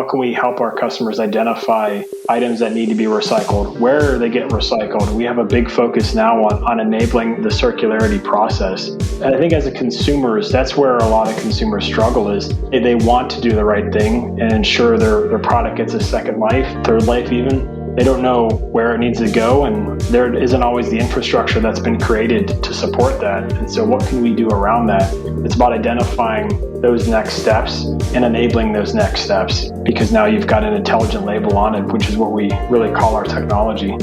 how can we help our customers identify items that need to be recycled, where they get recycled. We have a big focus now on enabling the circularity process. And I think as a consumers, that's where a lot of consumers struggle is they want to do the right thing and ensure their product gets a second life, third life even. They don't know where it needs to go, and there isn't always the infrastructure that's been created to support that. And so what can we do around that? It's about identifying those next steps and enabling those next steps, because now you've got an intelligent label on it, which is what we really call our technology.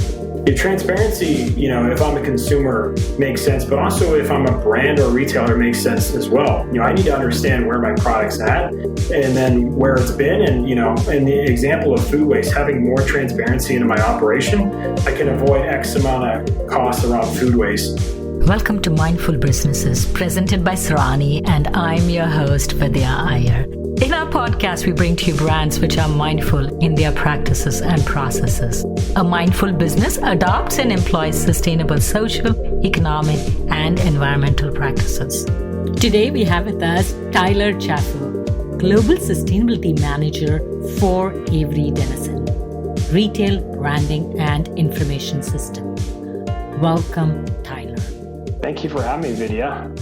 Transparency, if I'm a consumer, makes sense, but also if I'm a brand or retailer, it makes sense as well. I need to understand where my product's at and then where it's been. And, in the example of food waste, having more transparency into my operation, I can avoid X amount of costs around food waste. Welcome to Mindful Businesses, presented by Sarani, and I'm your host, Vidya Iyer. In our podcast, we bring to you brands which are mindful in their practices and processes. A mindful business adopts and employs sustainable social, economic, and environmental practices. Today, we have with us Tyler Chaffo, Global Sustainability Manager for Avery Dennison, Retail, Branding, and Information System. Welcome, Tyler. Thank you for having me, Vidya.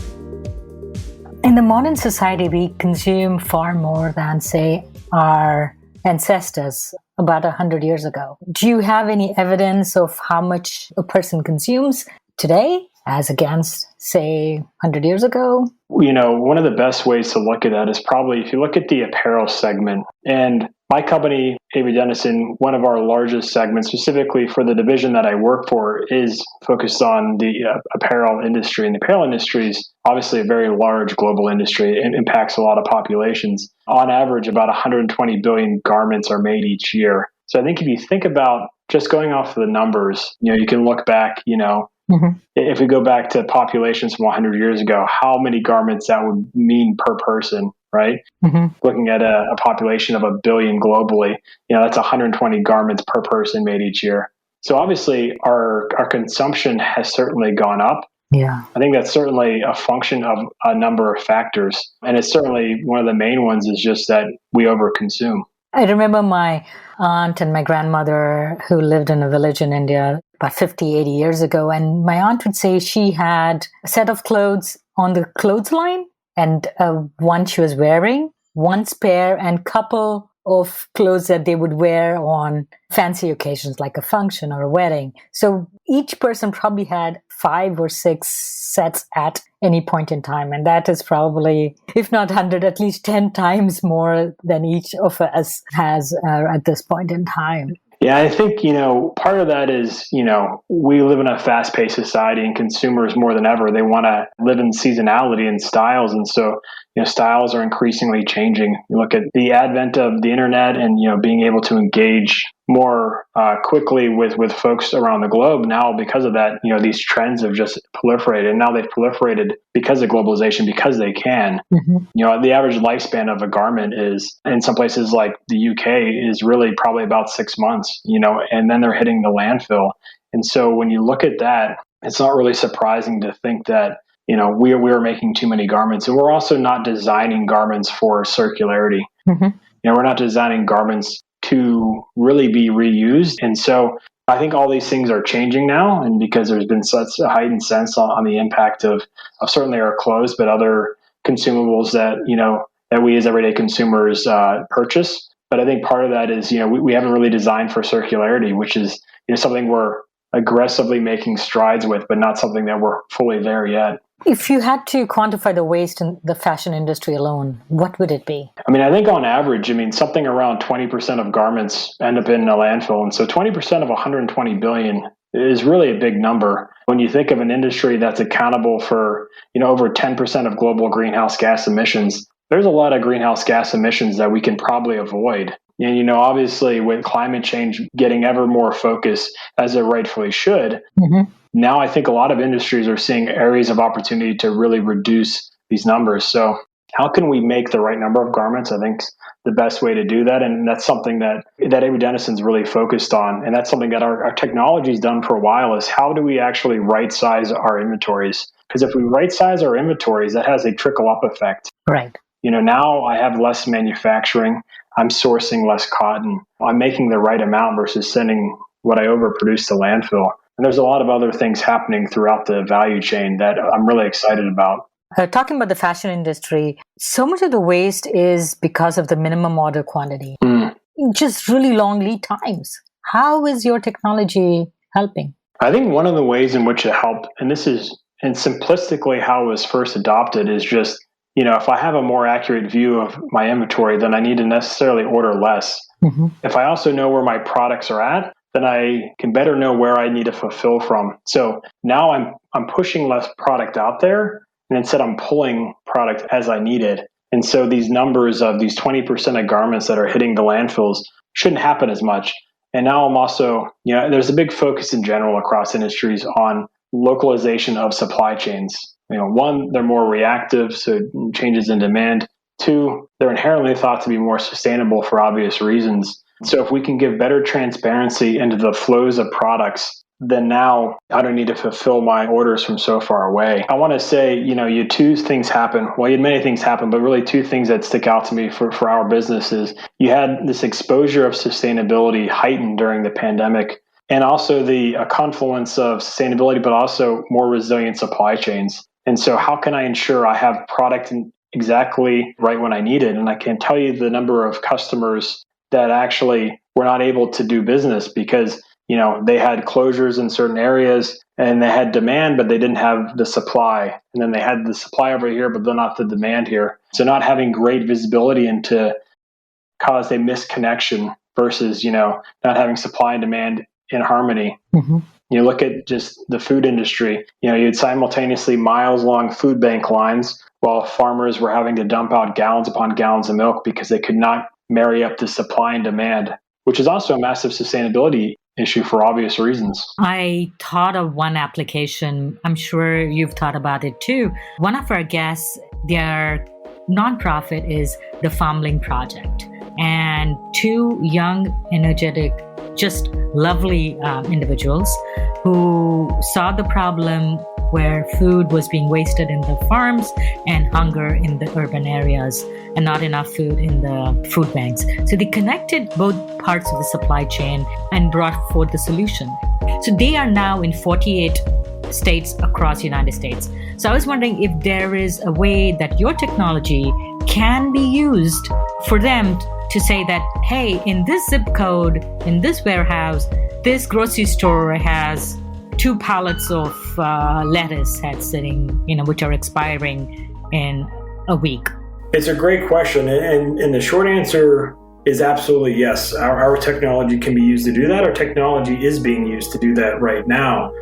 In the modern society, we consume far more than, say, our ancestors about 100 years ago. Do you have any evidence of how much a person consumes today as against, say, 100 years ago? One of the best ways to look at that is probably if you look at the apparel segment. And my company, Avery Dennison, one of our largest segments, specifically for the division that I work for, is focused on the apparel industry. And the apparel industry is obviously a very large global industry. It impacts a lot of populations. On average, about 120 billion garments are made each year. So I think if you think about just going off of the numbers, you can look back, if we go back to populations from 100 years ago, how many garments that would mean per person, right? Looking at a population of 1 billion globally, that's 120 garments per person made each year. So obviously our consumption has certainly gone up. Yeah. I think that's certainly a function of a number of factors. And it's certainly one of the main ones is just that we overconsume. I remember my aunt and my grandmother who lived in a village in India about 50, 80 years ago. And my aunt would say she had a set of clothes on the clothesline and one she was wearing, one spare and couple of clothes that they would wear on fancy occasions like a function or a wedding. So each person probably had 5 or 6 sets at any point in time. And that is probably, if not 100, at least 10 times more than each of us has at this point in time. Yeah, I think, part of that is, we live in a fast-paced society and consumers more than ever, they want to live in seasonality and styles. And so, styles are increasingly changing. You look at the advent of the internet and, being able to engage more quickly with folks around the globe. Now, because of that, these trends have just proliferated. And now they've proliferated because of globalization, because they can. The average lifespan of a garment is, in some places like the UK, is really probably about 6 months, and then they're hitting the landfill. And so when you look at that, it's not really surprising to think that, we are making too many garments. And we're also not designing garments for circularity. We're not designing garments to really be reused. And so I think all these things are changing now. And because there's been such a heightened sense on the impact of certainly our clothes, but other consumables that, that we as everyday consumers purchase. But I think part of that is, we haven't really designed for circularity, which is something we're aggressively making strides with, but not something that we're fully there yet. If you had to quantify the waste in the fashion industry alone, what would it be? I think on average, something around 20% of garments end up in a landfill. And so 20% of 120 billion is really a big number. When you think of an industry that's accountable for, over 10% of global greenhouse gas emissions, there's a lot of greenhouse gas emissions that we can probably avoid. And, obviously with climate change getting ever more focus, as it rightfully should, now I think a lot of industries are seeing areas of opportunity to really reduce these numbers. So how can we make the right number of garments? I think the best way to do that. And that's something that Avery Dennison's really focused on. And that's something that our technology's done for a while is how do we actually right size our inventories? Because if we right size our inventories, that has a trickle up effect. Right. Now I have less manufacturing. I'm sourcing less cotton. I'm making the right amount versus sending what I overproduce to landfill. And there's a lot of other things happening throughout the value chain that I'm really excited about. Talking about the fashion industry, so much of the waste is because of the minimum order quantity. Just really long lead times. How is your technology helping? I think one of the ways in which it helped, and this is, and simplistically how it was first adopted, is just, if I have a more accurate view of my inventory, then I need to necessarily order less. If I also know where my products are at, then I can better know where I need to fulfill from. So now I'm pushing less product out there, and instead I'm pulling product as I need it. And so these numbers of these 20% of garments that are hitting the landfills shouldn't happen as much. And now I'm also, there's a big focus in general across industries on localization of supply chains. One, they're more reactive, so changes in demand. Two, they're inherently thought to be more sustainable for obvious reasons. So if we can give better transparency into the flows of products, then now I don't need to fulfill my orders from so far away. I want to say, you had two things happen. Well, you had many things happen, but really two things that stick out to me for our business is you had this exposure of sustainability heightened during the pandemic, and also a confluence of sustainability, but also more resilient supply chains. And so how can I ensure I have product exactly right when I need it? And I can tell you the number of customers that actually were not able to do business because they had closures in certain areas and they had demand, but they didn't have the supply. And then they had the supply over here, but they're not the demand here. So not having great visibility into caused a misconnection versus, not having supply and demand in harmony. You look at just the food industry, you'd simultaneously miles long food bank lines while farmers were having to dump out gallons upon gallons of milk because they could not marry up the supply and demand, which is also a massive sustainability issue for obvious reasons. I thought of one application. I'm sure you've thought about it too. One of our guests, their nonprofit is the Farmling Project. And two young, energetic, just lovely individuals who saw the problem where food was being wasted in the farms and hunger in the urban areas and not enough food in the food banks. So they connected both parts of the supply chain and brought forth the solution. So they are now in 48 states across the United States. So I was wondering if there is a way that your technology can be used for them to say that, hey, in this zip code, in this warehouse, this grocery store has 2 pallets of lettuce heads sitting, which are expiring in a week. It's a great question. And the short answer is absolutely yes. Our technology can be used to do that. Our technology is being used to do that right now.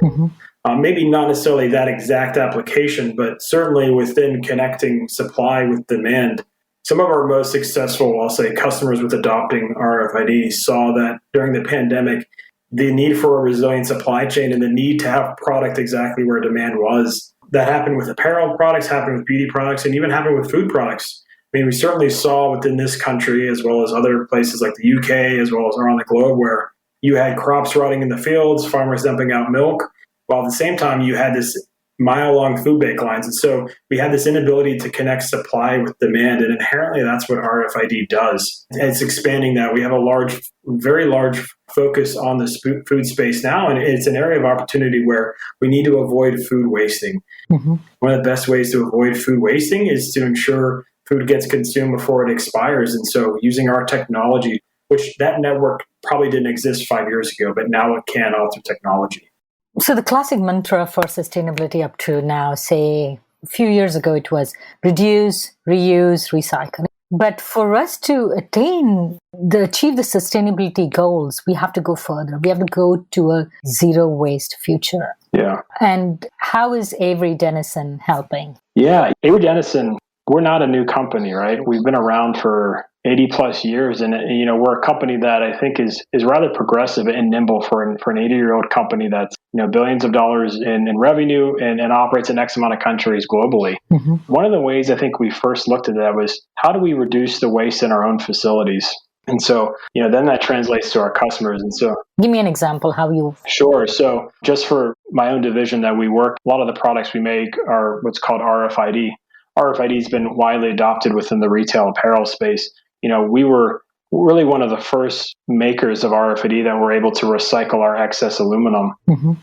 Maybe not necessarily that exact application, but certainly within connecting supply with demand. Some of our most successful, I'll say, customers with adopting RFID saw that during the pandemic, the need for a resilient supply chain and the need to have product exactly where demand was. That happened with apparel products, happened with beauty products, and even happened with food products. I mean, we certainly saw within this country, as well as other places like the UK, as well as around the globe, where you had crops rotting in the fields, farmers dumping out milk, while at the same time you had this mile-long food bank lines. And so we had this inability to connect supply with demand, and inherently that's what RFID does. And it's expanding that. We have a very large focus on the food space now, and it's an area of opportunity where we need to avoid food wasting. One of the best ways to avoid food wasting is to ensure food gets consumed before it expires. And so using our technology, which that network probably didn't exist 5 years ago, but now it can all through technology. So the classic mantra for sustainability up to now, say a few years ago, it was reduce, reuse, recycle. But for us to achieve the sustainability goals, we have to go further. We have to go to a zero waste future. Yeah. And how is Avery Dennison helping? Yeah, Avery Dennison, we're not a new company, right? We've been around for 80 plus years. And, we're a company that I think is rather progressive and nimble for an 80-year-old company that's, billions of dollars in revenue and operates in X amount of countries globally. One of the ways I think we first looked at that was how do we reduce the waste in our own facilities? And so, then that translates to our customers. And so give me an example how you... Sure. So just for my own division that we work, a lot of the products we make are what's called RFID. RFID has been widely adopted within the retail apparel space. We were really one of the first makers of RFID that were able to recycle our excess aluminum.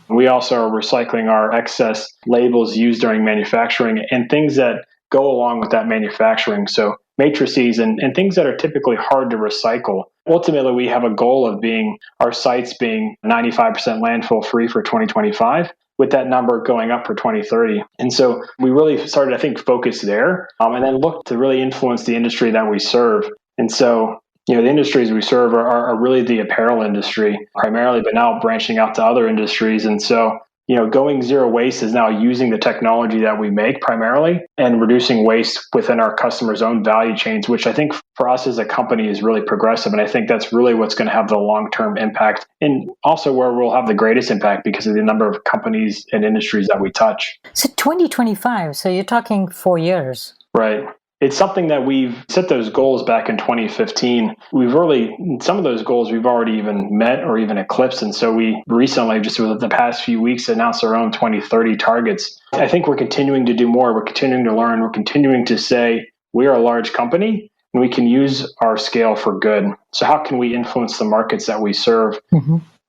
We also are recycling our excess labels used during manufacturing and things that go along with that manufacturing. So matrices and things that are typically hard to recycle. Ultimately, we have a goal of our sites being 95% landfill free for 2025, with that number going up for 2030. And so we really started, I think, focus there, and then look to really influence the industry that we serve. And so, the industries we serve are really the apparel industry primarily, but now branching out to other industries. And so, going zero waste is now using the technology that we make primarily and reducing waste within our customers' own value chains, which I think for us as a company is really progressive. And I think that's really what's going to have the long-term impact, and also where we'll have the greatest impact because of the number of companies and industries that we touch. So 2025, so you're talking 4 years. Right. It's something that we've set those goals back in 2015. Some of those goals we've already even met or even eclipsed. And so we recently, just within the past few weeks, announced our own 2030 targets. I think we're continuing to do more. We're continuing to learn. We're continuing to say we are a large company and we can use our scale for good. So how can we influence the markets that we serve?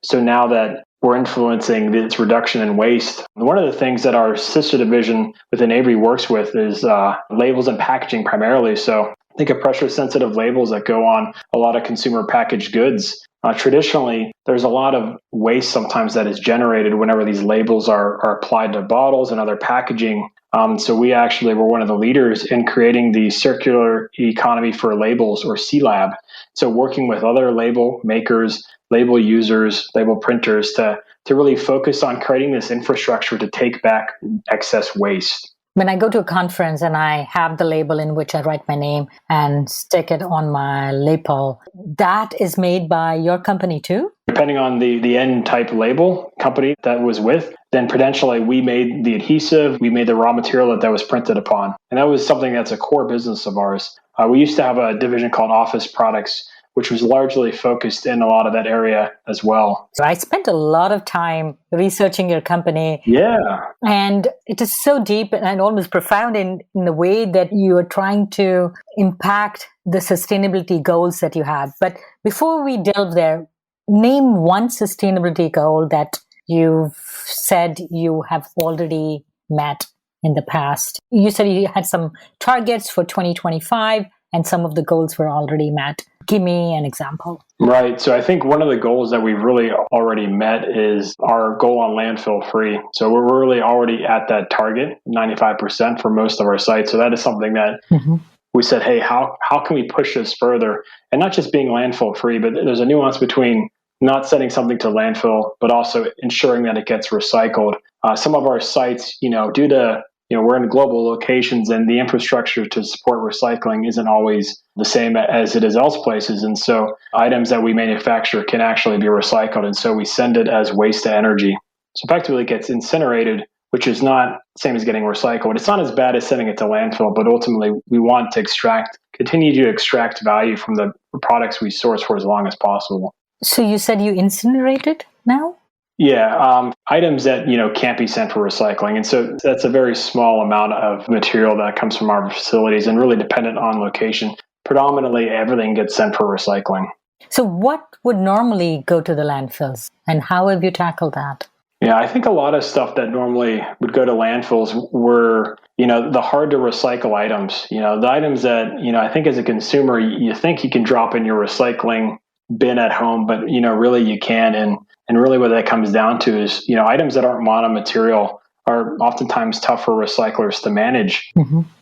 So now that we're influencing this reduction in waste, one of the things that our sister division within Avery works with is labels and packaging primarily. So think of pressure-sensitive labels that go on a lot of consumer packaged goods. Traditionally, there's a lot of waste sometimes that is generated whenever these labels are applied to bottles and other packaging. So we actually were one of the leaders in creating the Circular Economy for Labels, or C-Lab. So working with other label makers, label users, label printers to really focus on creating this infrastructure to take back excess waste. When I go to a conference and I have the label in which I write my name and stick it on my lapel, that is made by your company too? Depending on the end type label company that was with, then potentially we made the adhesive, we made the raw material that was printed upon. And that was something that's a core business of ours. We used to have a division called Office Products, which was largely focused in a lot of that area as well. So I spent a lot of time researching your company. Yeah. And it is so deep and almost profound in the way that you are trying to impact the sustainability goals that you have. But before we delve there, name one sustainability goal that you've said you have already met in the past. You said you had some targets for 2025 and some of the goals were already met. Give me an example. Right. So I think one of the goals that we've really already met is our goal on landfill free. So we're really already at that target, 95% for most of our sites. So that is something that we said, hey, how can we push this further? And not just being landfill free, but there's a nuance between not sending something to landfill, but also ensuring that it gets recycled. Some of our sites, due to we're in global locations and the infrastructure to support recycling isn't always the same as it is else places. And so items that we manufacture can actually be recycled. And so we send it as waste to energy. So effectively it gets incinerated, which is not the same as getting recycled. It's not as bad as sending it to landfill, but ultimately we want to continue to extract value from the products we source for as long as possible. So you said you incinerate it now? Yeah, items that, can't be sent for recycling. And so that's a very small amount of material that comes from our facilities and really dependent on location. Predominantly, everything gets sent for recycling. So what would normally go to the landfills and how have you tackled that? Yeah, I think a lot of stuff that normally would go to landfills were, the hard to recycle items, the items that, I think as a consumer, you think you can drop in your recycling bin at home, but, really you can. And really what that comes down to is, items that aren't monomaterial are oftentimes tough for recyclers to manage.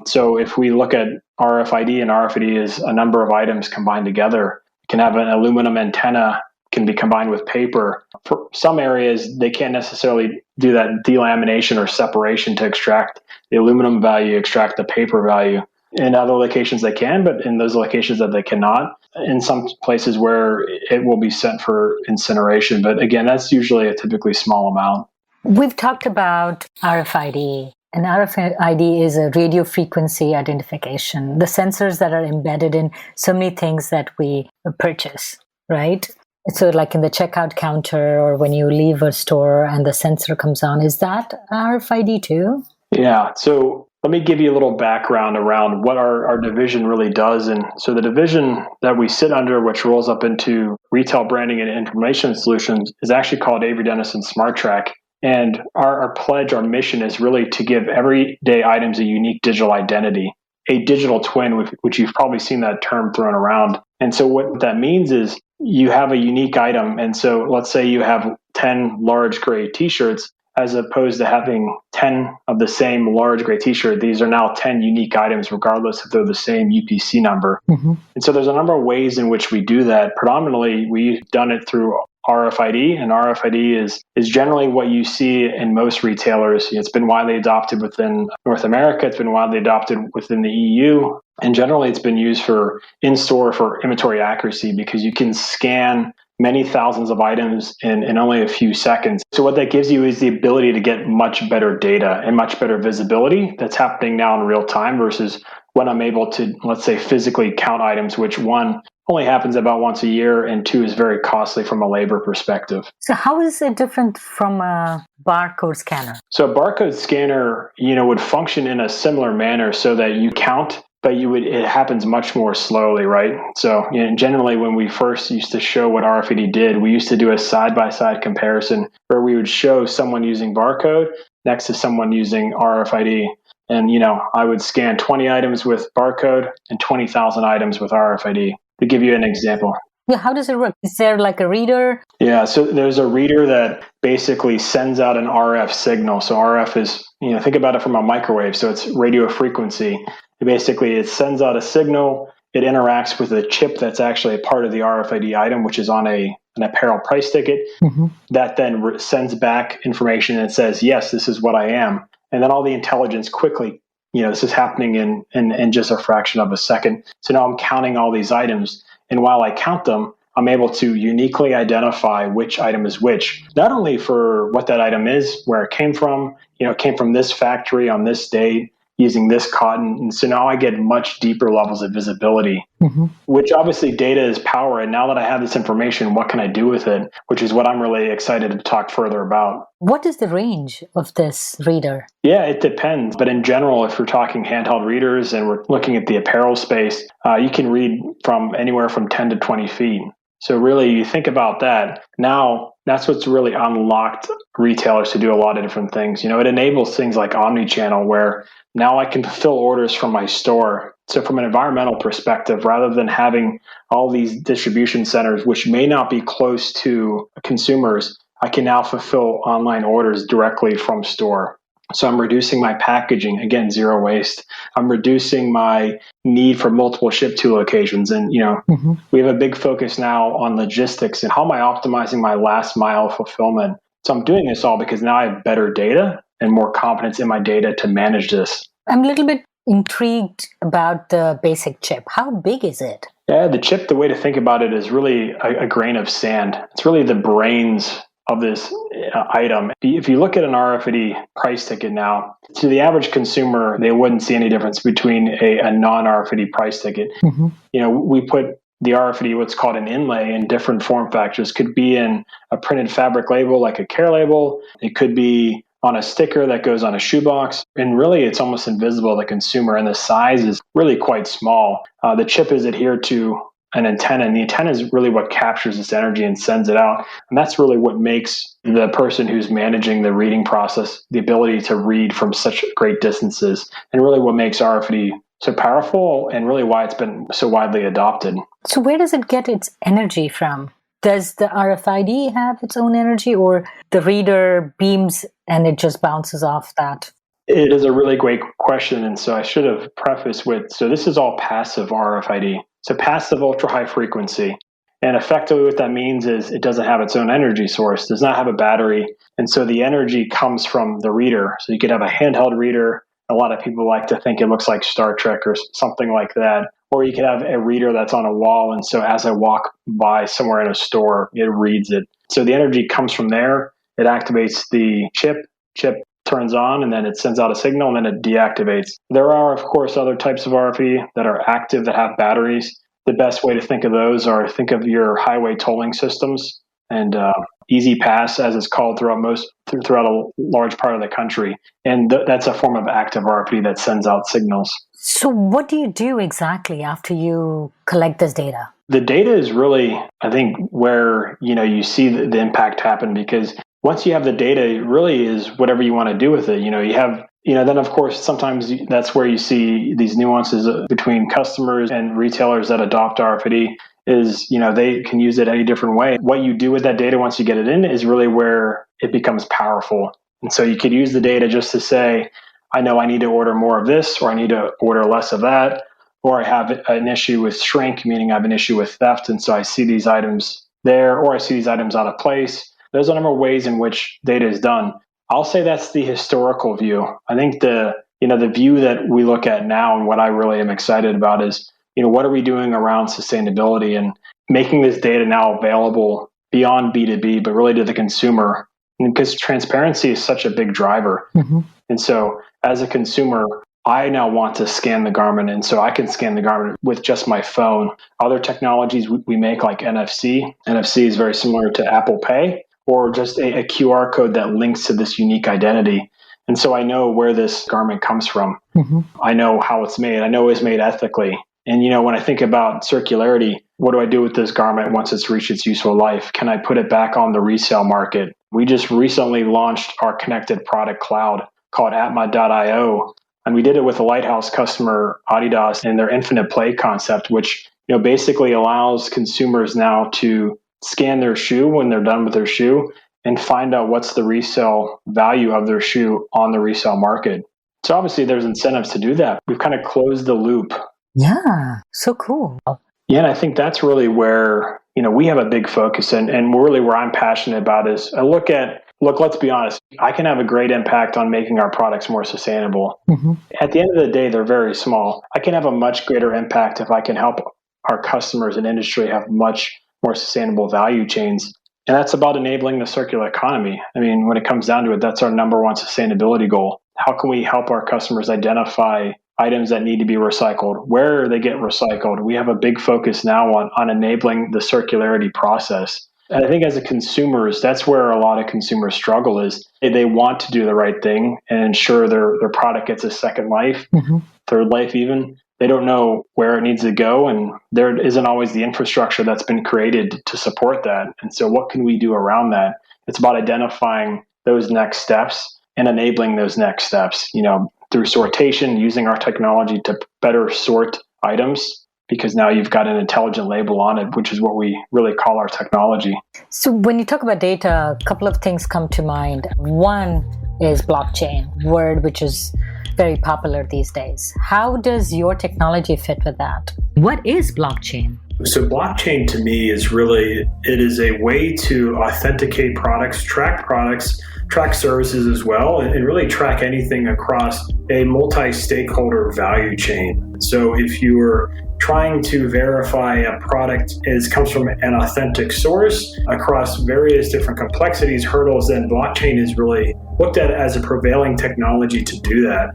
So if we look at RFID, and RFID is a number of items combined together, you can have an aluminum antenna can be combined with paper. For some areas, they can't necessarily do that delamination or separation to extract the aluminum value, extract the paper value. In other locations they can, but in those locations that they cannot, in some places where it will be sent for incineration. But again, that's usually a typically small amount. We've talked about RFID, and RFID is a radio frequency identification, the sensors that are embedded in so many things that we purchase, right? So like in the checkout counter or when you leave a store and the sensor comes on, is that RFID too? Yeah. So Let me give you a little background around what our division really does. And so the division that we sit under, which rolls up into retail branding and information solutions, is actually called Avery Dennison Smart Track. And our pledge, our mission is really to give everyday items a unique digital identity, a digital twin, which you've probably seen that term thrown around. And so what that means is you have a unique item. And so let's say you have 10 large gray t-shirts, as opposed to having 10 of the same large gray t-shirt. These are now 10 unique items, regardless if they're the same UPC number. Mm-hmm. And so there's a number of ways in which we do that. Predominantly, we've done it through RFID, and RFID is generally what you see in most retailers. It's been widely adopted within North America. It's been widely adopted within the EU. And generally, it's been used for in-store for inventory accuracy because you can scan many thousands of items in only a few seconds. So what that gives you is the ability to get much better data and much better visibility that's happening now in real time versus when I'm able to, let's say, physically count items, which one only happens about once a year, and two is very costly from a labor perspective. So how is it different from a barcode scanner? So a barcode scanner, would function in a similar manner so that you count, but it happens much more slowly, right? So generally when we first used to show what RFID did, we used to do a side-by-side comparison where we would show someone using barcode next to someone using RFID. And, I would scan 20 items with barcode and 20,000 items with RFID, to give you an example. Yeah, how does it work? Is there like a reader? Yeah, so there's a reader that basically sends out an RF signal. So RF is, think about it from a microwave. So it's radio frequency. Basically, it sends out a signal. It interacts with a chip that's actually a part of the RFID item, which is on an apparel price ticket. Mm-hmm. That then sends back information and says, yes, this is what I am. And then all the intelligence quickly, this is happening in just a fraction of a second. So now I'm counting all these items. And while I count them, I'm able to uniquely identify which item is which, not only for what that item is, where it came from, it came from this factory on this date, using this cotton. And so now I get much deeper levels of visibility, mm-hmm. which obviously data is power. And now that I have this information, what can I do with it? Which is what I'm really excited to talk further about. What is the range of this reader? Yeah, it depends. But in general, if we're talking handheld readers and we're looking at the apparel space, you can read from anywhere from 10 to 20 feet. So really, you think about that. Now, that's what's really unlocked retailers to do a lot of different things. It enables things like omni-channel, where now I can fulfill orders from my store. So from an environmental perspective, rather than having all these distribution centers, which may not be close to consumers, I can now fulfill online orders directly from store. So I'm reducing my packaging, again, zero waste. I'm reducing my need for multiple ship to locations. And, mm-hmm. we have a big focus now on logistics and how am I optimizing my last mile fulfillment. So I'm doing this all because now I have better data and more confidence in my data to manage this. I'm a little bit intrigued about the basic chip. How big is it? Yeah, the chip, the way to think about it is really a grain of sand. It's really the brains of this item. If you look at an RFID price ticket now, to the average consumer, they wouldn't see any difference between a non-RFID price ticket. Mm-hmm. We put the RFID, what's called an inlay, in different form factors. Could be in a printed fabric label like a care label. It could be on a sticker that goes on a shoebox. And really, it's almost invisible to the consumer, and the size is really quite small. The chip is adhered to an antenna, and the antenna is really what captures this energy and sends it out. And that's really what makes the person who's managing the reading process the ability to read from such great distances, and really what makes RFID so powerful and really why it's been so widely adopted. So where does it get its energy from? Does the RFID have its own energy, or the reader beams and it just bounces off that? It is a really great question. And so I should have prefaced with, so this is all passive RFID. So passive ultra-high frequency. And effectively what that means is it doesn't have its own energy source, does not have a battery. And so the energy comes from the reader. So you could have a handheld reader. A lot of people like to think it looks like Star Trek or something like that. Or you could have a reader that's on a wall. And so as I walk by somewhere in a store, it reads it. So the energy comes from there. It activates the chip. Chip turns on, and then it sends out a signal, and then it deactivates. There are, of course, other types of RFID that are active that have batteries. The best way to think of those are think of your highway tolling systems and Easy Pass, as it's called throughout a large part of the country. And that's a form of active RFID that sends out signals. So what do you do exactly after you collect this data? The data is really, I think, where you see the impact happen, because once you have the data, it really is whatever you want to do with it. You have, then of course, sometimes that's where you see these nuances between customers and retailers that adopt RFID is, they can use it any different way. What you do with that data once you get it in is really where it becomes powerful. And so you could use the data just to say, I know I need to order more of this, or I need to order less of that, or I have an issue with shrink, meaning I have an issue with theft. And so I see these items there, or I see these items out of place. There's a number of ways in which data is done. I'll say that's the historical view. I think the view that we look at now, and what I really am excited about is, what are we doing around sustainability and making this data now available beyond B2B, but really to the consumer, because transparency is such a big driver. Mm-hmm. And so as a consumer, I now want to scan the garment, and so I can scan the garment with just my phone. Other technologies we make, like NFC. NFC is very similar to Apple Pay, or just a QR code that links to this unique identity. And so I know where this garment comes from. Mm-hmm. I know how it's made. I know it's made ethically. And, when I think about circularity, what do I do with this garment once it's reached its useful life? Can I put it back on the resale market? We just recently launched our connected product cloud called Atma.io. And we did it with a lighthouse customer, Adidas, and their infinite play concept, which basically allows consumers now to scan their shoe when they're done with their shoe and find out what's the resale value of their shoe on the resale market. So obviously there's incentives to do that. We've kind of closed the loop. Yeah, so cool. Yeah, and I think that's really where, we have a big focus, and really where I'm passionate about is let's be honest, I can have a great impact on making our products more sustainable. Mm-hmm. At the end of the day, they're very small. I can have a much greater impact if I can help our customers and industry have much more sustainable value chains. And that's about enabling the circular economy. I mean, when it comes down to it, that's our number one sustainability goal. How can we help our customers identify items that need to be recycled, where they get recycled? We have a big focus now on enabling the circularity process. And I think as a consumers, that's where a lot of consumers struggle is they want to do the right thing and ensure their product gets a second life, mm-hmm. third life even. They don't know where it needs to go, and there isn't always the infrastructure that's been created to support that. And so what can we do around that? It's about identifying those next steps and enabling those next steps, through sortation, using our technology to better sort items, because now you've got an intelligent label on it, which is what we really call our technology. So when you talk about data, a couple of things come to mind. One is blockchain, word which is very popular these days. How does your technology fit with that? What is blockchain? So blockchain to me is it is a way to authenticate products, track services as well, and really track anything across a multi-stakeholder value chain. So if you are trying to verify a product comes from an authentic source across various different complexities, hurdles, then blockchain is really looked at as a prevailing technology to do that.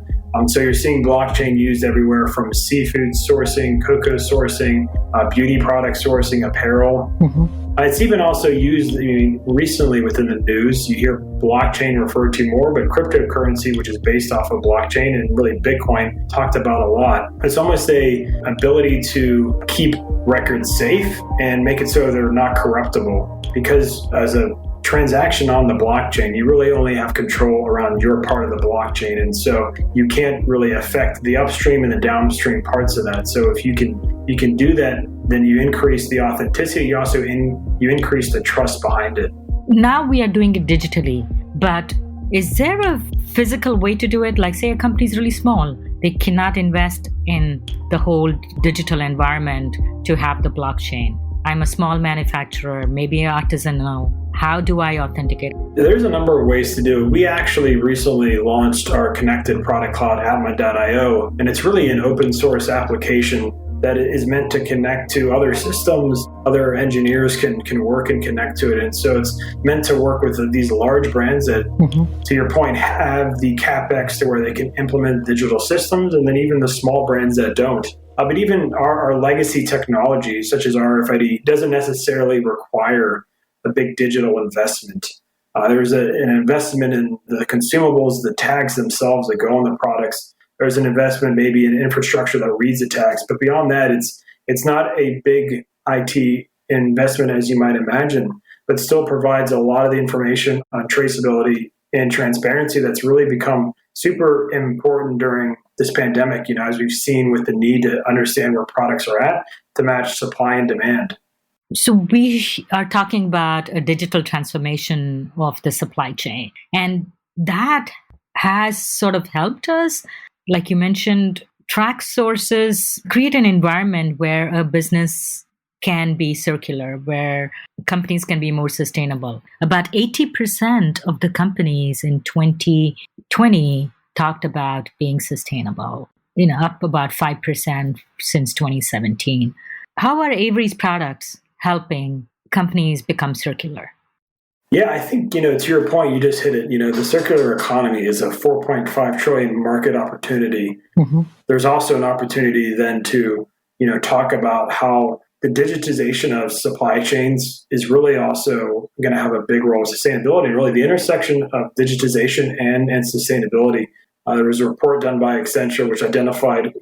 So you're seeing blockchain used everywhere from seafood sourcing, cocoa sourcing, beauty product sourcing, apparel. Mm-hmm. It's even also used recently within the news. You hear blockchain referred to more, but cryptocurrency, which is based off of blockchain, and really Bitcoin talked about a lot. It's almost a ability to keep records safe and make it so they're not corruptible. Because as a transaction on the blockchain, you really only have control around your part of the blockchain, and so you can't really affect the upstream and the downstream parts of that. So if you can do that, then you increase the authenticity. You also you increase the trust behind it. Now we are doing it digitally, but is there a physical way to do it? Like, say a company is really small, they cannot invest in the whole digital environment to have the blockchain. I'm a small manufacturer, maybe an artisanal. How do I authenticate? There's a number of ways to do it. We actually recently launched our connected product cloud, Atma.io, and it's really an open source application that is meant to connect to other systems. Other engineers can work and connect to it. And so it's meant to work with these large brands that, mm-hmm. to your point, have the CapEx to where they can implement digital systems, and then even the small brands that don't. But even our legacy technology, such as RFID, doesn't necessarily require a big digital investment. There's an investment in the consumables, the tags themselves that go on the products. There's an investment maybe in infrastructure that reads the tags. But beyond that, it's not a big IT investment as you might imagine, but still provides a lot of the information on traceability and transparency that's really become super important during this pandemic, as we've seen with the need to understand where products are at to match supply and demand. So we are talking about a digital transformation of the supply chain, and that has sort of helped us, like you mentioned, track sources, create an environment where a business can be circular, where companies can be more sustainable. About 80% of the companies in 2020 talked about being sustainable, up about 5% since 2017. How are Avery's products helping companies become circular? Yeah, I think, to your point, you just hit it. The circular economy is a 4.5 trillion market opportunity. Mm-hmm. There's also an opportunity then to, talk about how the digitization of supply chains is really also going to have a big role in sustainability. Really, the intersection of digitization and sustainability. There was a report done by Accenture which identified,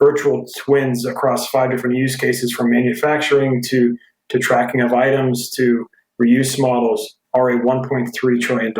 virtual twins across 5 different use cases, from manufacturing to tracking of items to reuse models, are a $1.3 trillion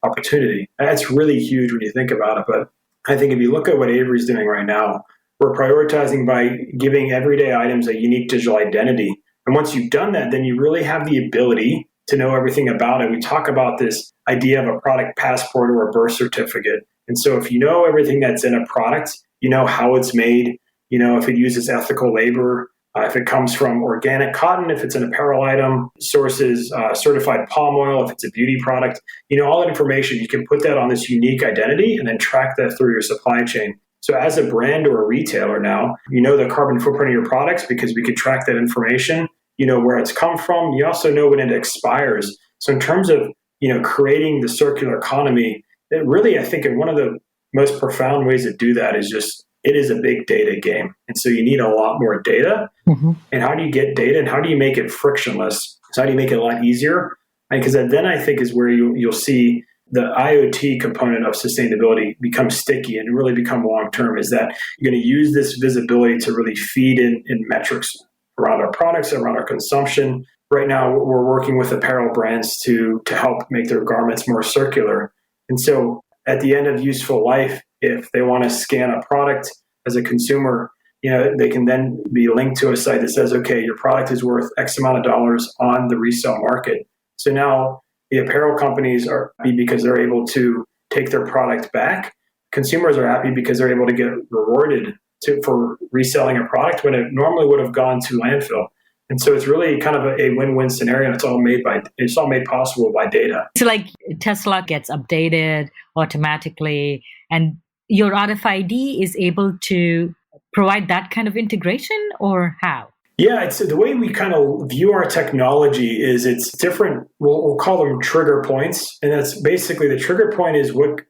opportunity. That's really huge when you think about it. But I think if you look at what Avery's doing right now, we're prioritizing by giving everyday items a unique digital identity. And once you've done that, then you really have the ability to know everything about it. We talk about this idea of a product passport or a birth certificate. And so if you know everything that's in a product, you know how it's made, if it uses ethical labor, if it comes from organic cotton, if it's an apparel item, sources certified palm oil, if it's a beauty product, all that information, you can put that on this unique identity and then track that through your supply chain. So as a brand or a retailer now, the carbon footprint of your products because we can track that information, where it's come from. You also know when it expires. So in terms of, creating the circular economy, it really, I think, one of the most profound ways to do that is just, it is a big data game. And so you need a lot more data. Mm-hmm. And how do you get data and how do you make it frictionless? So how do you make it a lot easier? Because then I think is where you'll see the IoT component of sustainability become sticky and really become long-term, is that you're going to use this visibility to really feed in metrics around our products, around our consumption. Right now, we're working with apparel brands to help make their garments more circular. And so at the end of useful life, if they want to scan a product as a consumer, they can then be linked to a site that says, okay, your product is worth X amount of dollars on the resale market. So now the apparel companies are happy because they're able to take their product back. Consumers are happy because they're able to get rewarded for reselling a product when it normally would have gone to landfill. And so it's really kind of a win-win scenario. It's all made possible by data. So like Tesla gets updated automatically, and your RFID is able to provide that kind of integration, or how? Yeah, it's the way we kind of view our technology is it's different. We'll call them trigger points. And that's basically the trigger point is what,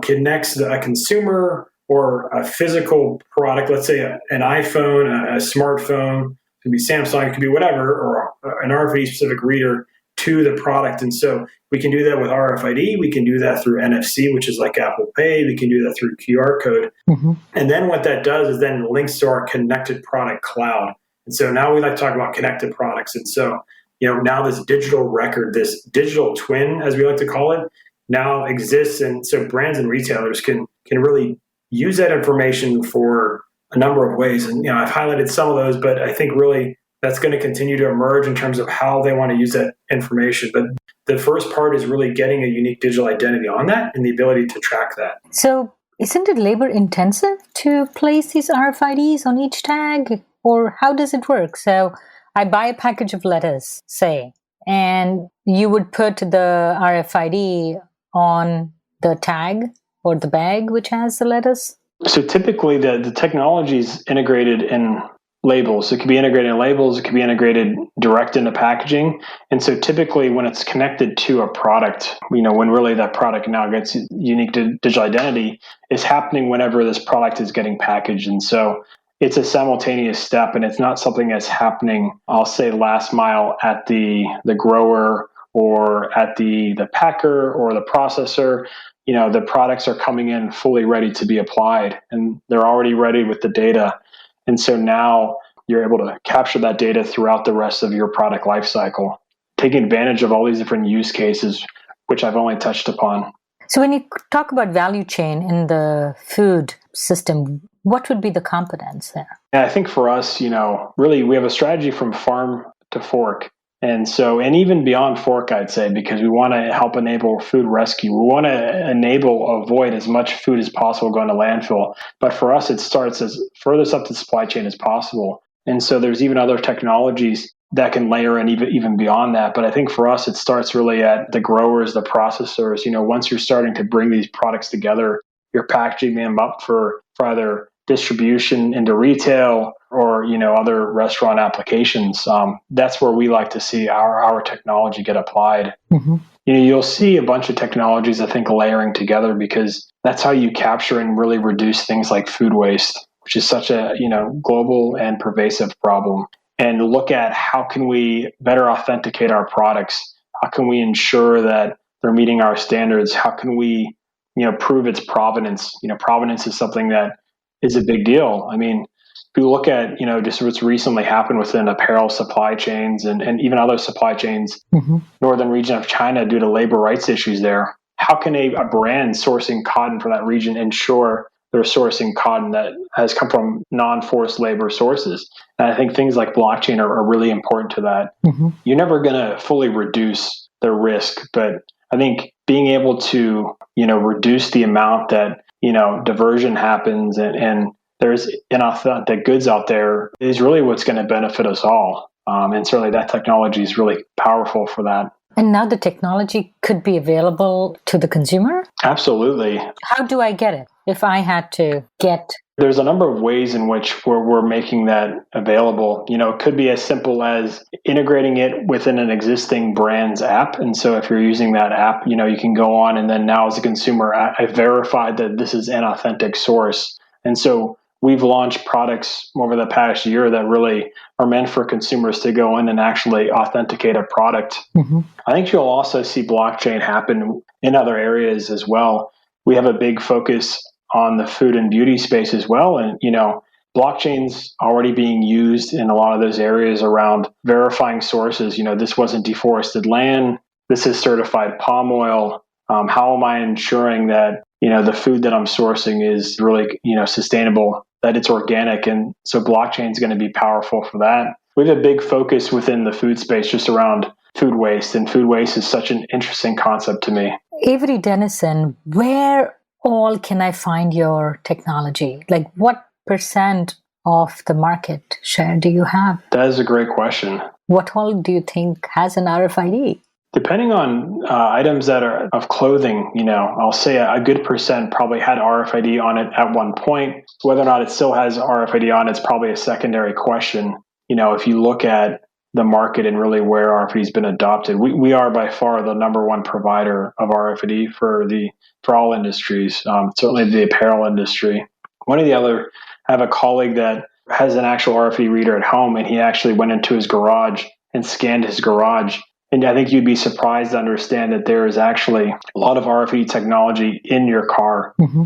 connects a consumer or a physical product, let's say an iPhone, a smartphone, it could be Samsung, it could be whatever, or an RFID specific reader to the product. And so we can do that with RFID. We can do that through NFC, which is like Apple Pay. We can do that through QR code. Mm-hmm. And then what that does is then links to our connected product cloud. And so now we like to talk about connected products. And so, now this digital record, this digital twin, as we like to call it, now exists. And so brands and retailers can really use that information for a number of ways. And, I've highlighted some of those, but I think really that's going to continue to emerge in terms of how they want to use that information. But the first part is really getting a unique digital identity on that and the ability to track that. So isn't it labor intensive to place these RFIDs on each tag? Or how does it work? So I buy a package of lettuce, say, and you would put the RFID on the tag or the bag which has the lettuce? So typically the technology is integrated in labels. It could be integrated in labels. It could be integrated direct into packaging. And so typically when it's connected to a product, when really that product now gets unique digital identity, is happening whenever this product is getting packaged. And so it's a simultaneous step, and it's not something that's happening, I'll say, last mile at the grower or at the packer or the processor. The products are coming in fully ready to be applied, and they're already ready with the data. And so now you're able to capture that data throughout the rest of your product lifecycle, taking advantage of all these different use cases, which I've only touched upon. So when you talk about value chain in the food system, what would be the components there? And I think for us, really we have a strategy from farm to fork. And so, and even beyond fork, I'd say, because we want to help enable food rescue. We want to avoid as much food as possible going to landfill. But for us, it starts as furthest up the supply chain as possible. And so there's even other technologies that can layer in even beyond that. But I think for us, it starts really at the growers, the processors. Once you're starting to bring these products together, you're packaging them up for either distribution into retail or other restaurant applications. That's where we like to see our technology get applied. Mm-hmm. You'll see a bunch of technologies, I think, layering together, because that's how you capture and really reduce things like food waste, which is such a global and pervasive problem. And look at how can we better authenticate our products? How can we ensure that they're meeting our standards? How can we prove its provenance? Provenance is something that is a big deal. I mean, if you look at just what's recently happened within apparel supply chains and even other supply chains, mm-hmm. northern region of China, due to labor rights issues there, how can a brand sourcing cotton from that region ensure they're sourcing cotton that has come from non-forced labor sources? And I think things like blockchain are really important to that. Mm-hmm. You're never going to fully reduce the risk, but I think being able to reduce the amount that diversion happens and there's inauthentic goods out there is really what's going to benefit us all. And certainly that technology is really powerful for that. And now the technology could be available to the consumer? Absolutely. How do I get it if I had to get? There's a number of ways in which we're making that available. It could be as simple as integrating it within an existing brand's app. And so if you're using that app, you can go on and then now as a consumer, I verified that this is an authentic source. And so we've launched products over the past year that really are meant for consumers to go in and actually authenticate a product. Mm-hmm. I think you'll also see blockchain happen in other areas as well. We have a big focus on the food and beauty space as well. And, blockchain's already being used in a lot of those areas around verifying sources. This wasn't deforested land. This is certified palm oil. How am I ensuring that, the food that I'm sourcing is really, sustainable, that it's organic? And so blockchain is going to be powerful for that. We have a big focus within the food space just around food waste. And food waste is such an interesting concept to me. Avery Dennison, where all can I find your technology? Like what % of the market share do you have? That is a great question. What all do you think has an RFID? Depending on items that are of clothing, I'll say a good % probably had RFID on it at one point. Whether or not it still has RFID on it's probably a secondary question. If you look at the market and really where RFID has been adopted, we are by far the number one provider of RFID for all industries, certainly the apparel industry. I have a colleague that has an actual RFID reader at home, and he actually went into his garage and scanned his garage. And I think you'd be surprised to understand that there is actually a lot of RFID technology in your car, mm-hmm.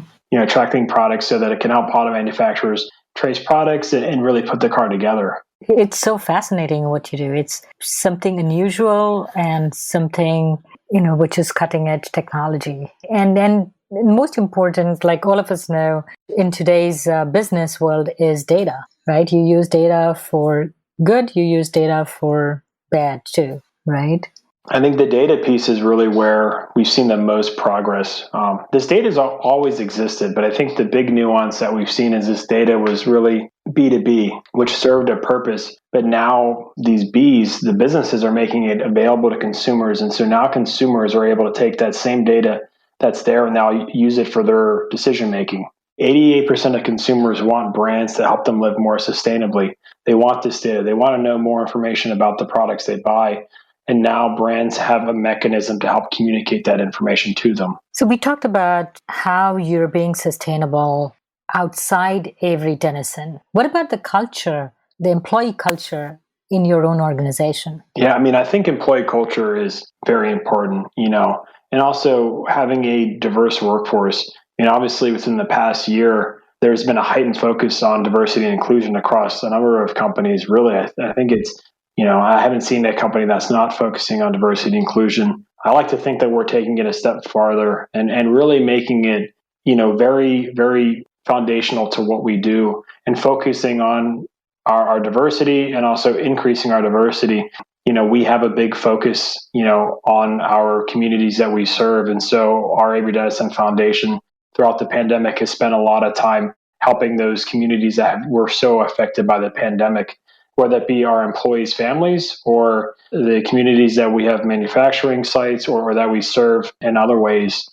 Tracking products so that it can help auto manufacturers trace products and really put the car together. It's so fascinating what you do. It's something unusual and something, which is cutting edge technology. And then most important, like all of us know, in today's business world is data, right? You use data for good, you use data for bad too, right? I think the data piece is really where we've seen the most progress. This data has always existed, but I think the big nuance that we've seen is this data was really B2B, which served a purpose. But now these Bs, the businesses are making it available to consumers. And so now consumers are able to take that same data that's there and now use it for their decision making. 88% of consumers want brands to help them live more sustainably. They want this data. They want to know more information about the products they buy. And now brands have a mechanism to help communicate that information to them. So we talked about how you're being sustainable. outside Avery Dennison. What about the culture, the employee culture in your own organization? Yeah, I mean, I think employee culture is very important, and also having a diverse workforce. Obviously within the past year, there's been a heightened focus on diversity and inclusion across a number of companies. Really, I think it's, I haven't seen a company that's not focusing on diversity and inclusion. I like to think that we're taking it a step farther and really making it, very, very foundational to what we do and focusing on our diversity and also increasing our diversity. We have a big focus, on our communities that we serve. And so our Avery Dennison Foundation throughout the pandemic has spent a lot of time helping those communities that were so affected by the pandemic, whether it be our employees' families or the communities that we have manufacturing sites or that we serve in other ways,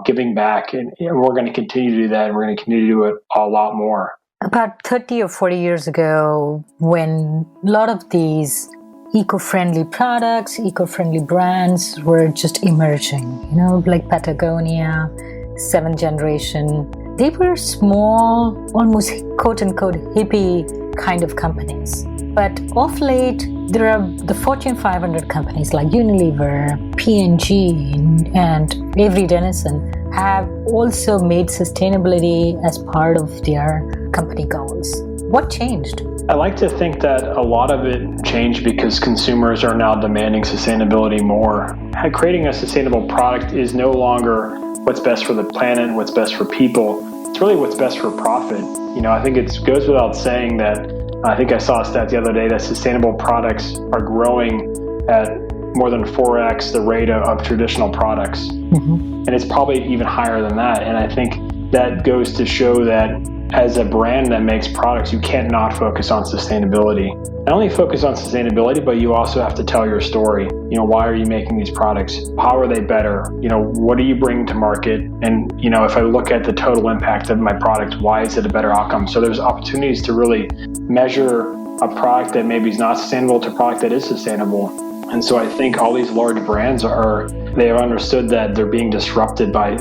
giving back. And we're going to continue to do that. And we're going to continue to do it a lot more. About 30 or 40 years ago, when a lot of these eco-friendly products, eco-friendly brands were just emerging, like Patagonia, Seventh Generation, they were small, almost quote-unquote hippie kind of companies. But of late, there are the Fortune 500 companies like Unilever, P&G, and Avery Dennison have also made sustainability as part of their company goals. What changed? I like to think that a lot of it changed because consumers are now demanding sustainability more. Creating a sustainable product is no longer what's best for the planet and what's best for people. It's really what's best for profit. I think it goes without saying that I think I saw a stat the other day that sustainable products are growing at more than 4x the rate of traditional products. Mm-hmm. And it's probably even higher than that. And I think that goes to show that as a brand that makes products, you can't not focus on sustainability. Not only focus on sustainability, but you also have to tell your story. Why are you making these products? How are they better? What are you bringing to market? And, if I look at the total impact of my product, why is it a better outcome? So there's opportunities to really measure a product that maybe is not sustainable to a product that is sustainable. And so I think all these large brands they have understood that they're being disrupted by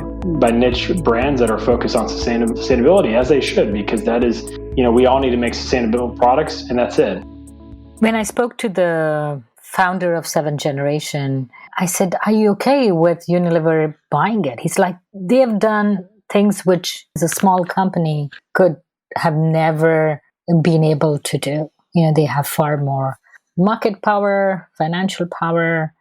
niche brands that are focused on sustainability, as they should, because that is, we all need to make sustainable products, and that's it. When I spoke to the founder of Seventh Generation, I said, are you okay with Unilever buying it? He's like, they have done things which as a small company could have never been able to do. They have far more market power, financial power,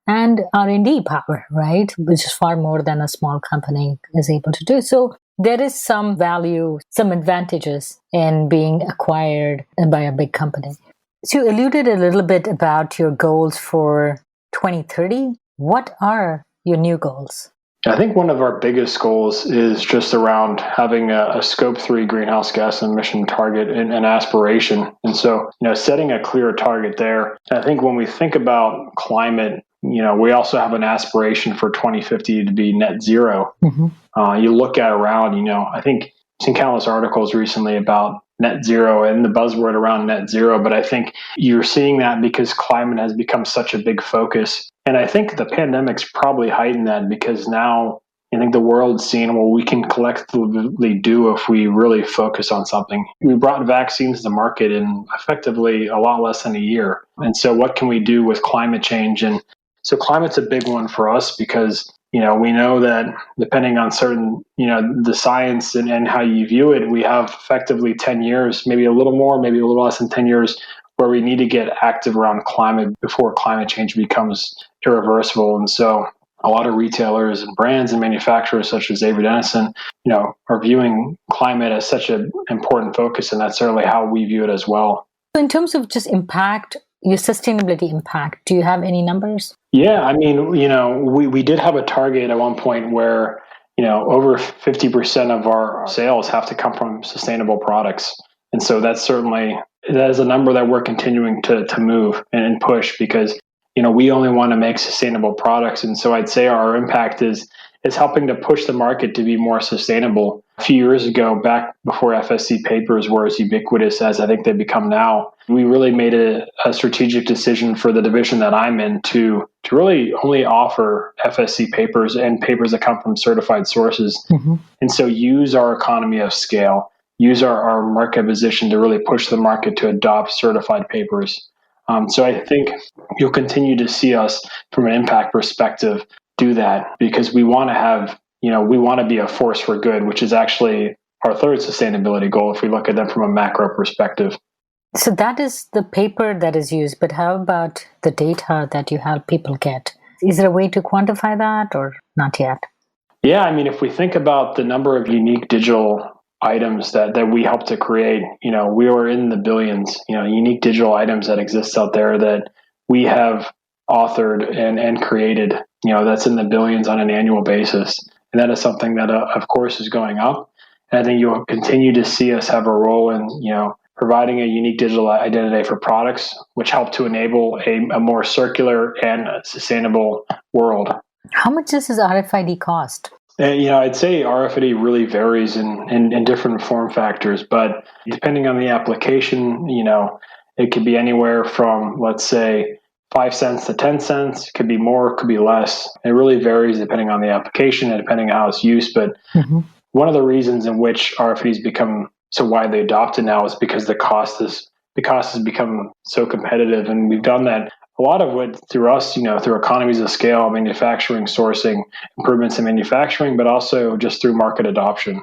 and R&D power, right? Which is far more than a small company is able to do. So there is some value, some advantages in being acquired by a big company. So you alluded a little bit about your goals for 2030. What are your new goals? I think one of our biggest goals is just around having a scope 3 greenhouse gas emission target and aspiration. And so, setting a clear target there. I think when we think about climate, we also have an aspiration for 2050 to be net zero. Mm-hmm. You look at around, I think I've seen countless articles recently about net zero and the buzzword around net zero, but I think you're seeing that because climate has become such a big focus. And I think the pandemic's probably heightened that because now I think the world's seeing what we can collectively do if we really focus on something. We brought vaccines to market in effectively a lot less than a year. And so what can we do with climate change? And so climate's a big one for us because we know that depending on certain, the science and how you view it, we have effectively 10 years, maybe a little more, maybe a little less than 10 years, where we need to get active around climate before climate change becomes irreversible. And so a lot of retailers and brands and manufacturers such as Avery Dennison, are viewing climate as such an important focus, and that's certainly how we view it as well. In terms of just impact, your sustainability impact, do you have any numbers? Yeah, I mean, we did have a target at one point where, over 50% of our sales have to come from sustainable products. And so that is a number that we're continuing to move and push because, we only want to make sustainable products. And so I'd say our impact is helping to push the market to be more sustainable. A few years ago, back before FSC papers were as ubiquitous as I think they've become now, we really made a strategic decision for the division that I'm in to really only offer FSC papers and papers that come from certified sources. Mm-hmm. And so use our economy of scale. use our market position to really push the market to adopt certified papers. So I think you'll continue to see us from an impact perspective do that, because we want to have, we want to be a force for good, which is actually our third sustainability goal if we look at them from a macro perspective. So that is the paper that is used, but how about the data that you help people get? Is there a way to quantify that or not yet? Yeah, I mean, if we think about the number of unique digital items that we help to create, we are in the billions, unique digital items that exist out there that we have authored and created, that's in the billions on an annual basis. And that is something that, of course, is going up. And I think you'll continue to see us have a role in, providing a unique digital identity for products, which help to enable a more circular and sustainable world. How much does this RFID cost? And, I'd say RFID really varies in different form factors, but depending on the application, it could be anywhere from, let's say, 5 cents to 10 cents. It could be more, it could be less. It really varies depending on the application and depending on how it's used. But one of the reasons in which RFIDs become so widely adopted now is because the cost has become so competitive, and we've done that. A lot of it through us, through economies of scale, manufacturing, sourcing, improvements in manufacturing, but also just through market adoption.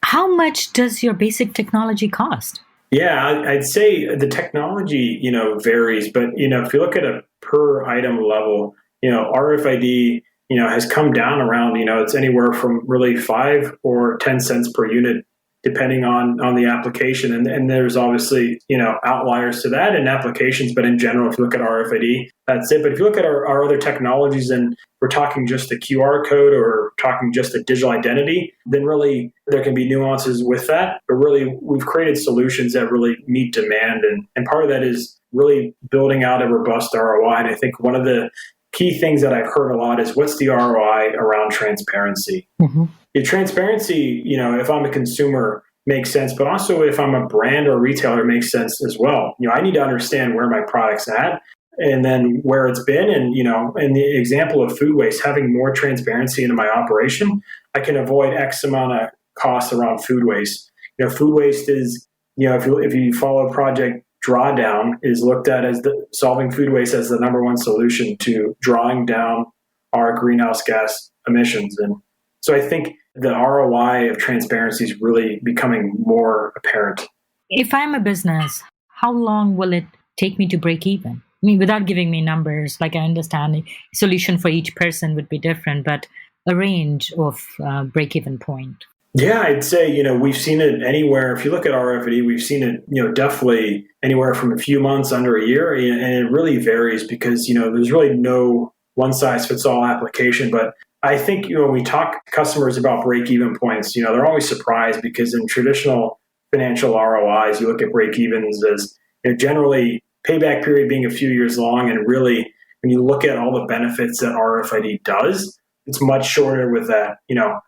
How much does your basic technology cost? Yeah, I'd say the technology, varies, but if you look at a per item level, RFID, has come down around, it's anywhere from really 5 or 10 cents per unit, depending on the application. And there's obviously, outliers to that in applications, but in general, if you look at RFID, that's it. But if you look at our other technologies and we're talking just a QR code or talking just a digital identity, then really there can be nuances with that. But really, we've created solutions that really meet demand. And part of that is really building out a robust ROI. And I think one of the key things that I've heard a lot is, what's the ROI around transparency? The transparency, if I'm a consumer, makes sense, but also if I'm a brand or retailer, makes sense as well. I need to understand where my product's at and then where it's been. And, in the example of food waste, having more transparency into my operation, I can avoid X amount of costs around food waste. Food waste is, if you follow Project Drawdown, is looked at as solving food waste as the number one solution to drawing down our greenhouse gas emissions. And so I think the ROI of transparency is really becoming more apparent. If I'm a business, how long will it take me to break even? I mean, without giving me numbers, like I understand the solution for each person would be different, but a range of break-even point. Yeah, I'd say, we've seen it anywhere. If you look at RFID, we've seen it, definitely anywhere from a few months under a year. And it really varies because, there's really no one-size-fits-all application. But I think, when we talk to customers about break-even points, they're always surprised because in traditional financial ROIs, you look at break-evens as generally payback period being a few years long. And really, when you look at all the benefits that RFID does, it's much shorter with that.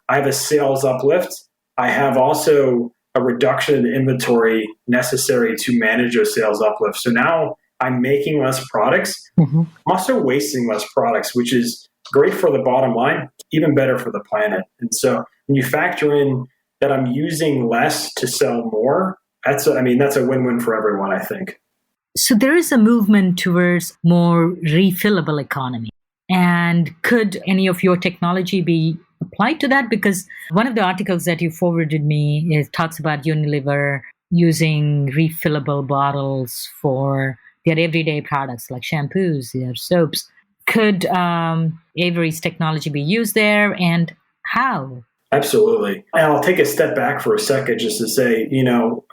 I have a sales uplift. I have also a reduction in the inventory necessary to manage those sales uplifts. So now I'm making less products. I'm also wasting less products, which is great for the bottom line, even better for the planet. And so when you factor in that I'm using less to sell more, that's a win-win for everyone, I think. So there is a movement towards more refillable economy. And could any of your technology be applied to that? Because one of the articles that you forwarded me talks about Unilever using refillable bottles for their everyday products like shampoos, their soaps. Could Avery's technology be used there, and how? Absolutely. And I'll take a step back for a second just to say,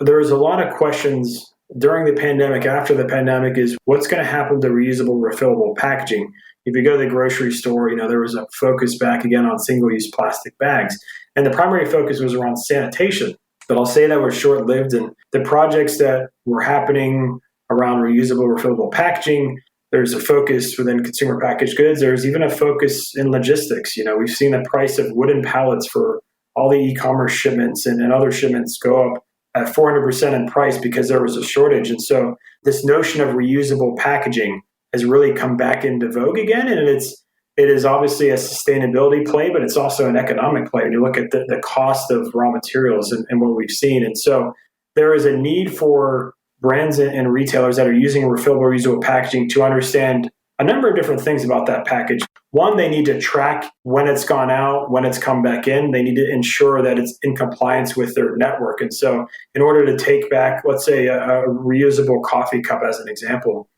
there's a lot of questions during the pandemic, after the pandemic, is what's going to happen to reusable, refillable packaging? If you go to the grocery store, there was a focus back again on single-use plastic bags. And the primary focus was around sanitation. But I'll say that was short-lived. And the projects that were happening around reusable, refillable packaging, there's a focus within consumer packaged goods. There's even a focus in logistics. We've seen the price of wooden pallets for all the e-commerce shipments and other shipments go up at 400% in price because there was a shortage. And so this notion of reusable packaging has really come back into vogue again. And it's it is obviously a sustainability play, but it's also an economic play when you look at the cost of raw materials and what we've seen. And so there is a need for brands and retailers that are using refillable, reusable packaging to understand a number of different things about that package. One, they need to track when it's gone out, when it's come back in. They need to ensure that it's in compliance with their network. And so in order to take back, let's say, a reusable coffee cup as an example,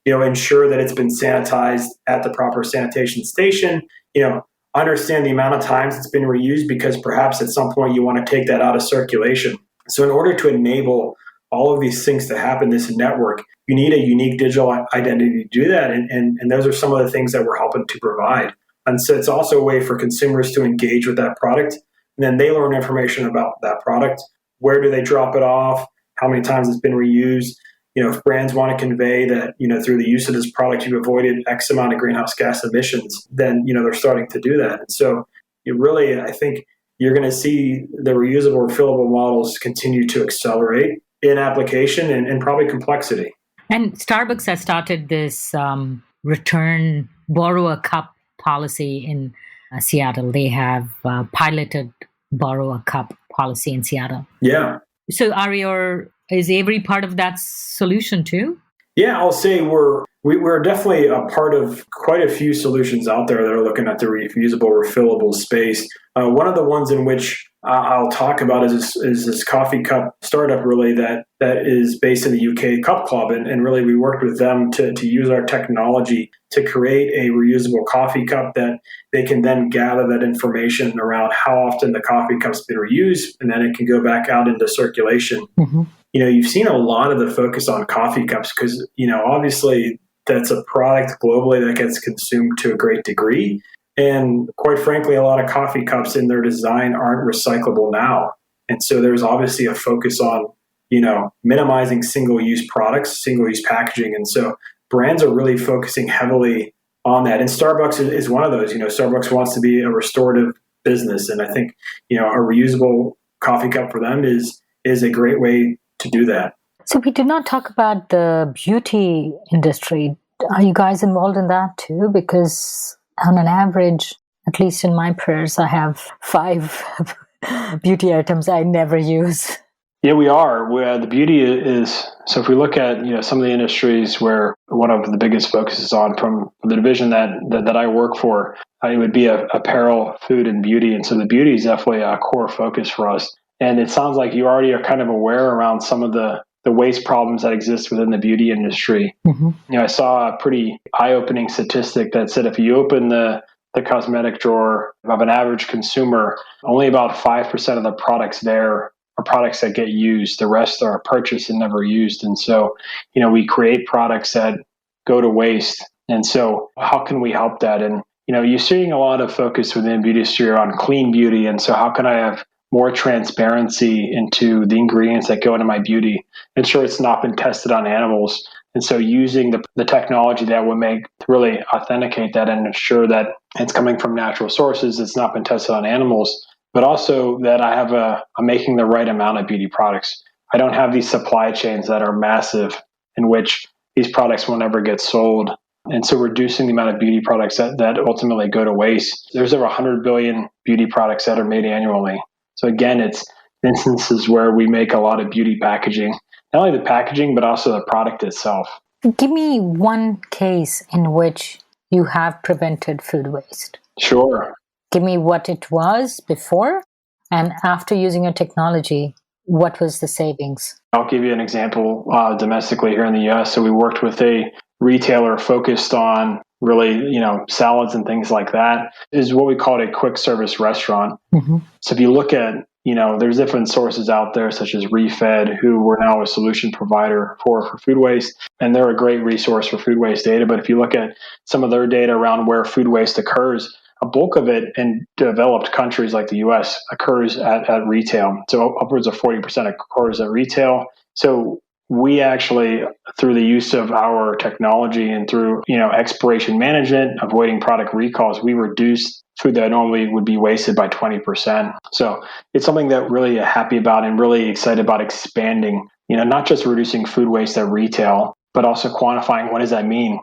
ensure that it's been sanitized at the proper sanitation station, understand the amount of times it's been reused, because perhaps at some point you want to take that out of circulation. So in order to enable all of these things to happen, this network, you need a unique digital identity to do that. And those are some of the things that we're helping to provide. And so it's also a way for consumers to engage with that product. And then they learn information about that product. Where do they drop it off? How many times it's been reused? If brands want to convey that, through the use of this product, you've avoided X amount of greenhouse gas emissions, then, they're starting to do that. And so I think you're going to see the reusable, refillable models continue to accelerate in application and probably complexity. And Starbucks has started this borrow a cup policy in Seattle. They have piloted borrow a cup policy in Seattle. Yeah. So is Avery part of that solution too? Yeah, I'll say we're definitely a part of quite a few solutions out there that are looking at the reusable, refillable space. One of the ones in which I'll talk about is this coffee cup startup, really, that is based in the UK, Cup Club. And really, we worked with them to use our technology to create a reusable coffee cup that they can then gather that information around how often the coffee cup's been reused, and then it can go back out into circulation. Mm-hmm. You've seen a lot of the focus on coffee cups because, obviously that's a product globally that gets consumed to a great degree. And quite frankly, a lot of coffee cups in their design aren't recyclable now. And so there's obviously a focus on, minimizing single-use products, single-use packaging. And so brands are really focusing heavily on that. And Starbucks is one of those. Starbucks wants to be a restorative business. And I think, a reusable coffee cup for them is a great way to do that. So we did not talk about the beauty industry. Are you guys involved in that too? Because on an average, at least in my purse, I have 5 beauty items I never use. Yeah, we are. The beauty is, so if we look at, some of the industries where one of the biggest focuses on from the division that I work for, it would be apparel, food, and beauty. And so the beauty is definitely a core focus for us. And it sounds like you already are kind of aware around some of the waste problems that exist within the beauty industry. Mm-hmm. I saw a pretty eye-opening statistic that said if you open the cosmetic drawer of an average consumer, only about 5% of the products there are products that get used. The rest are purchased and never used. And so, we create products that go to waste. And so how can we help that? And, you're seeing a lot of focus within beauty industry on clean beauty. And so how can I have more transparency into the ingredients that go into my beauty, ensure it's not been tested on animals. And so using the technology that would make to really authenticate that and ensure that it's coming from natural sources, it's not been tested on animals, but also that I'm making the right amount of beauty products. I don't have these supply chains that are massive in which these products will never get sold. And so reducing the amount of beauty products that ultimately go to waste. There's over 100 billion beauty products that are made annually. So again, it's instances where we make a lot of beauty packaging, not only the packaging, but also the product itself. Give me one case in which you have prevented food waste. Sure. Give me what it was before, and after using your technology, what was the savings? I'll give you an example domestically here in the U.S. So we worked with a retailer focused on really, salads and things like that. Is what we call a quick service restaurant. Mm-hmm. So if you look at, there's different sources out there such as Refed, who we're now a solution provider for food waste. And they're a great resource for food waste data. But if you look at some of their data around where food waste occurs, a bulk of it in developed countries like the U.S. occurs at retail. So upwards of 40% occurs at retail. So we actually, through the use of our technology and through, expiration management, avoiding product recalls, we reduced food that normally would be wasted by 20%. So it's something that really happy about and really excited about expanding, not just reducing food waste at retail, but also quantifying what does that mean?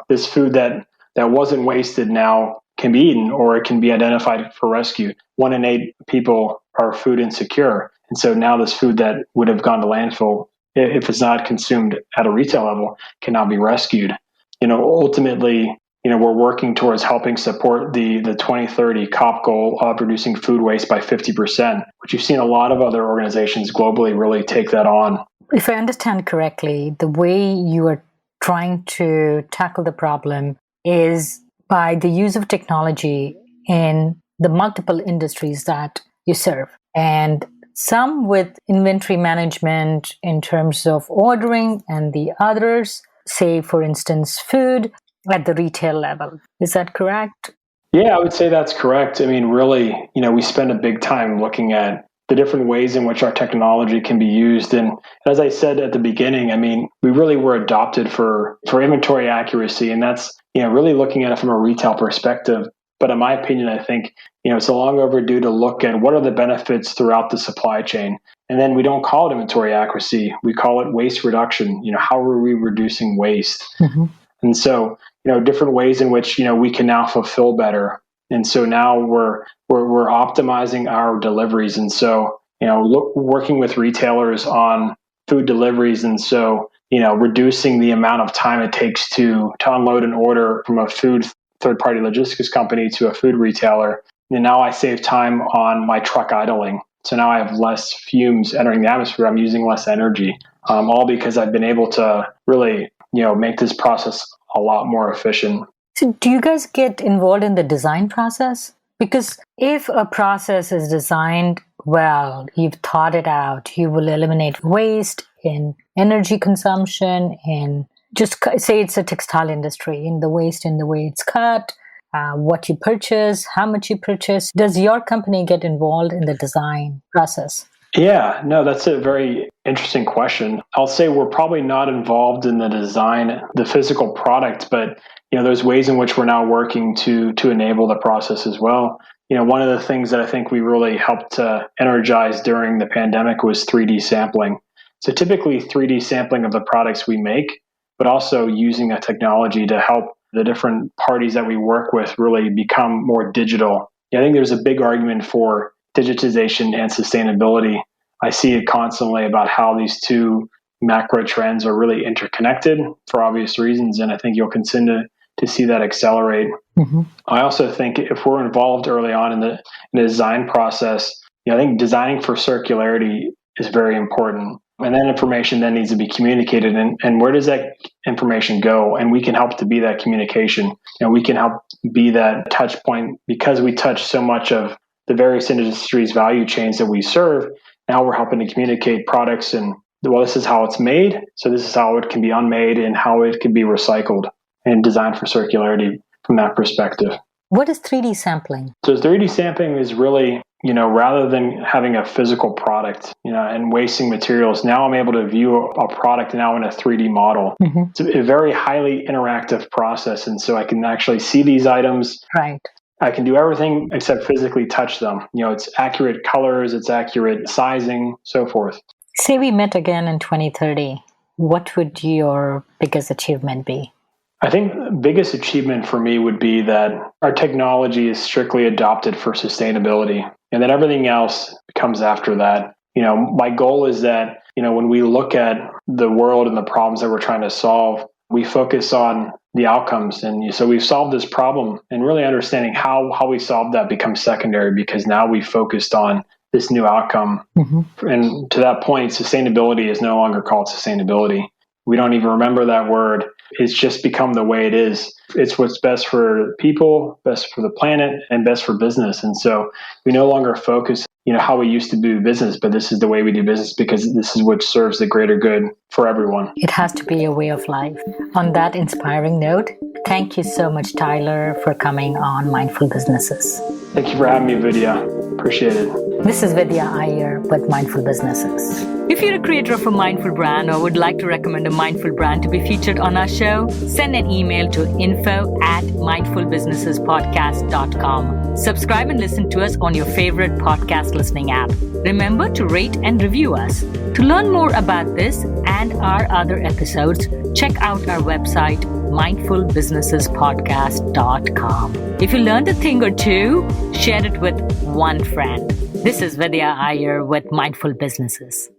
This food that that wasn't wasted now can be eaten, or it can be identified for rescue. 1 in 8 people are food insecure. And so now this food that would have gone to landfill, if it's not consumed at a retail level, can now be rescued. Ultimately, we're working towards helping support the 2030 COP goal of reducing food waste by 50%, which you've seen a lot of other organizations globally really take that on. If I understand correctly, the way you are trying to tackle the problem is by the use of technology in the multiple industries that you serve, and some with inventory management in terms of ordering, and the others, say, for instance, food at the retail level. Is that correct? Yeah, I would say that's correct. I mean, really, we spend a big time looking at the different ways in which our technology can be used. And as I said at the beginning, I mean, we really were adopted for inventory accuracy. And that's, really looking at it from a retail perspective. But in my opinion, I think, it's long overdue to look at what are the benefits throughout the supply chain. And then we don't call it inventory accuracy. We call it waste reduction. How are we reducing waste? Mm-hmm. And so, different ways in which, we can now fulfill better. And so now we're optimizing our deliveries. And so, working with retailers on food deliveries. And so, reducing the amount of time it takes to unload an order from a food third-party logistics company to a food retailer. And now I save time on my truck idling. So now I have less fumes entering the atmosphere. I'm using less energy, all because I've been able to really, make this process a lot more efficient. So do you guys get involved in the design process? Because if a process is designed well, you've thought it out, you will eliminate waste in energy consumption, in just say it's a textile industry, in the waste, in the way it's cut, what you purchase, how much you purchase. Does your company get involved in the design process? Yeah, no, that's a very interesting question. I'll say we're probably not involved in the design, the physical product, but there's ways in which we're now working to enable the process as well. One of the things that I think we really helped to energize during the pandemic was 3D sampling. So typically 3D sampling of the products we make, but also using a technology to help the different parties that we work with really become more digital. I think there's a big argument for digitization and sustainability. I see it constantly about how these two macro trends are really interconnected for obvious reasons, and I think you'll continue to see that accelerate. Mm-hmm. I also think if we're involved early on in the design process, I think designing for circularity is very important. And that information then needs to be communicated. And where does that information go? And we can help to be that communication. We can help be that touch point because we touch so much of the various industries' value chains that we serve. Now we're helping to communicate products and, well, this is how it's made. So this is how it can be unmade and how it can be recycled and designed for circularity from that perspective. What is 3D sampling? So 3D sampling is really, rather than having a physical product, and wasting materials, now I'm able to view a product now in a 3D model. Mm-hmm. It's a very highly interactive process. And so I can actually see these items. Right. I can do everything except physically touch them. It's accurate colors, it's accurate sizing, so forth. Say we met again in 2030. What would your biggest achievement be? I think the biggest achievement for me would be that our technology is strictly adopted for sustainability and that everything else comes after that. My goal is that, when we look at the world and the problems that we're trying to solve, we focus on the outcomes. And so we've solved this problem, and really understanding how we solve that becomes secondary because now we focused on this new outcome. Mm-hmm. And to that point, sustainability is no longer called sustainability. We don't even remember that word. It's just become the way it is. It's what's best for people, best for the planet, and best for business. And so we no longer focus, how we used to do business, but this is the way we do business because this is what serves the greater good for everyone. It has to be a way of life. On that inspiring note, thank you so much, Tyler, for coming on Mindful Businesses. Thank you for having me, Vidya. Appreciate it. This is Vidya Iyer with Mindful Businesses. If you're a creator of a mindful brand or would like to recommend a mindful brand to be featured on our show, send an email to info@mindfulbusinessespodcast.com. Subscribe and listen to us on your favorite podcast listening app. Remember to rate and review us. To learn more about this and our other episodes, check out our website mindfulbusinessespodcast.com. If you learned a thing or two, share it with one friend. This is Vidya Iyer with Mindful Businesses.